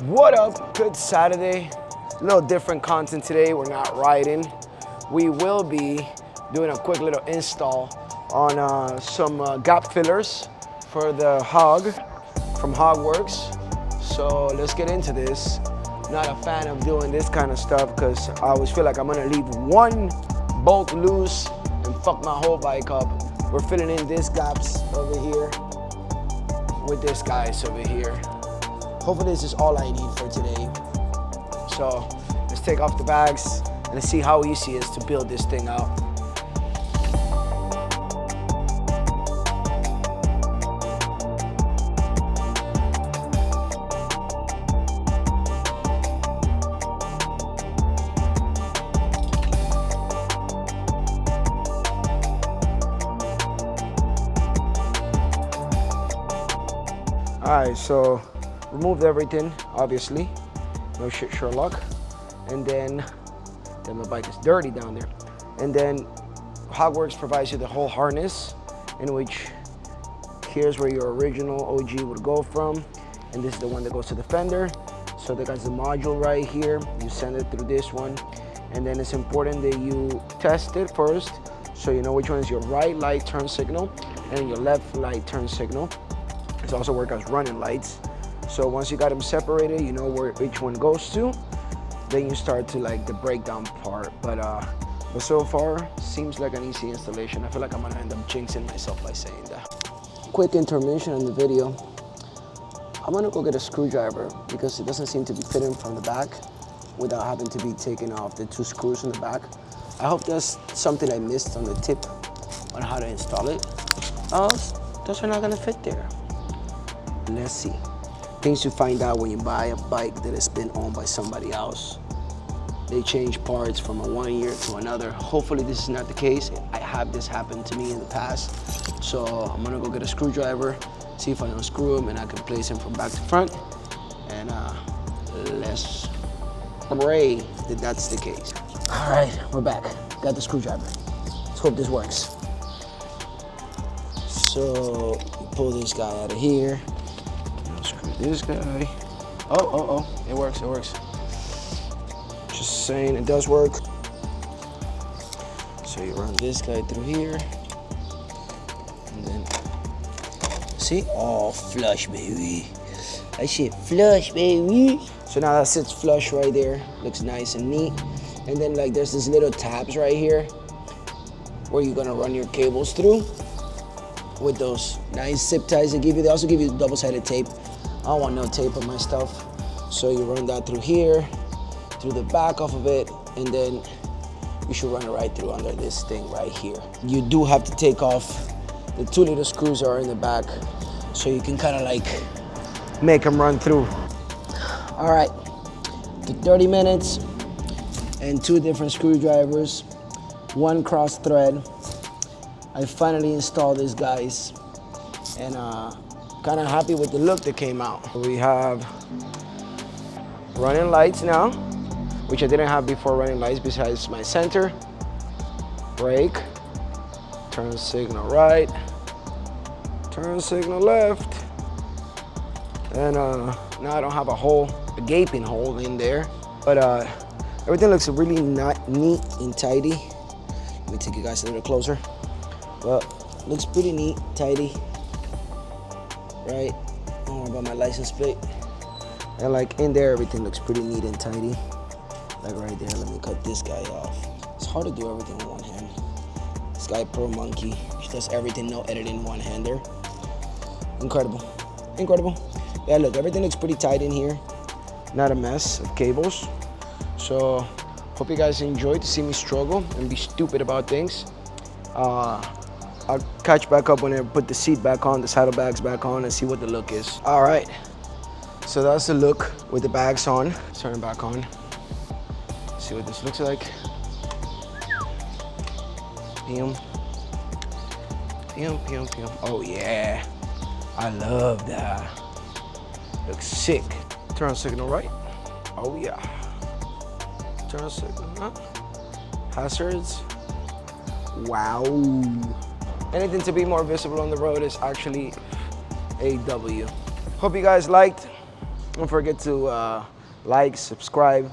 What up? Good Saturday. A little different content today. We're not riding. We will be doing a quick little install on some gap fillers for the Hog from Hogworkz. So let's get into this. Not a fan of doing this kind of stuff because I always feel like I'm gonna leave one bolt loose and fuck my whole bike up. We're filling in these gaps over here with this guys over here. Hopefully this is all I need for today. So let's take off the bags and let's see how easy it is to build this thing out. All right, so removed everything, obviously. No shit, Sherlock. And then my bike is dirty down there. And then Hogworkz provides you the whole harness, in which here's where your original OG would go from. And this is the one that goes to the fender. So they got the module right here. You send it through this one. And then it's important that you test it first, so you know which one is your right light turn signal and your left light turn signal. It also works as running lights. So once you got them separated, you know where each one goes to. Then you start to like the breakdown part. But so far, seems like an easy installation. I feel like I'm gonna end up jinxing myself by saying that. Quick intermission in the video. I'm gonna go get a screwdriver because it doesn't seem to be fitting from the back without having to be taking off the two screws in the back. I hope that's something I missed on the tip on how to install it. Oh, those are not gonna fit there. Let's see. Things you find out when you buy a bike that has been owned by somebody else. They change parts from a 1 year to another. Hopefully this is not the case. I have this happen to me in the past. So I'm gonna go get a screwdriver, see if I unscrew them and I can place them from back to front. And let's pray that that's the case. All right, we're back. Got the screwdriver. Let's hope this works. So you pull this guy out of here. This guy. Oh, it works, it works. Just saying, it does work. So you run this guy through here. And then, see? Oh, flush, baby. I said flush, baby. So now that sits flush right there. Looks nice and neat. And then like there's these little tabs right here where you're gonna run your cables through with those nice zip ties they give you. They also give you double-sided tape. I don't want no tape on my stuff. So you run that through here, through the back off of it, and then you should run it right through under this thing right here. You do have to take off the two little screws that are in the back so you can kind of like make them run through. All right, to 30 minutes and two different screwdrivers, one cross thread. I finally installed this, guys, and kind of happy with the look that came out. We have running lights now, which I didn't have before running lights besides my center, brake, turn signal right, turn signal left, and now I don't have a gaping hole in there, but everything looks really neat and tidy. Let me take you guys a little closer. But looks pretty neat, tidy. Right? Don't worry about my license plate. And like in there, everything looks pretty neat and tidy. Like right there, let me cut this guy off. It's hard to do everything with one hand. This guy, Pro Monkey, she does everything, no editing, one-hander. Incredible, incredible. Yeah, look, everything looks pretty tight in here. Not a mess of cables. So, hope you guys enjoyed to see me struggle and be stupid about things. I'll catch back up when I put the seat back on, the saddlebags back on, and see what the look is. All right, so that's the look with the bags on. Turn it back on. See what this looks like. Pew. Pew, pew, pew. Oh yeah, I love that. Looks sick. Turn signal right. Oh yeah. Turn signal up. Hazards. Wow. Anything to be more visible on the road is actually a W. Hope you guys liked. Don't forget to like, subscribe.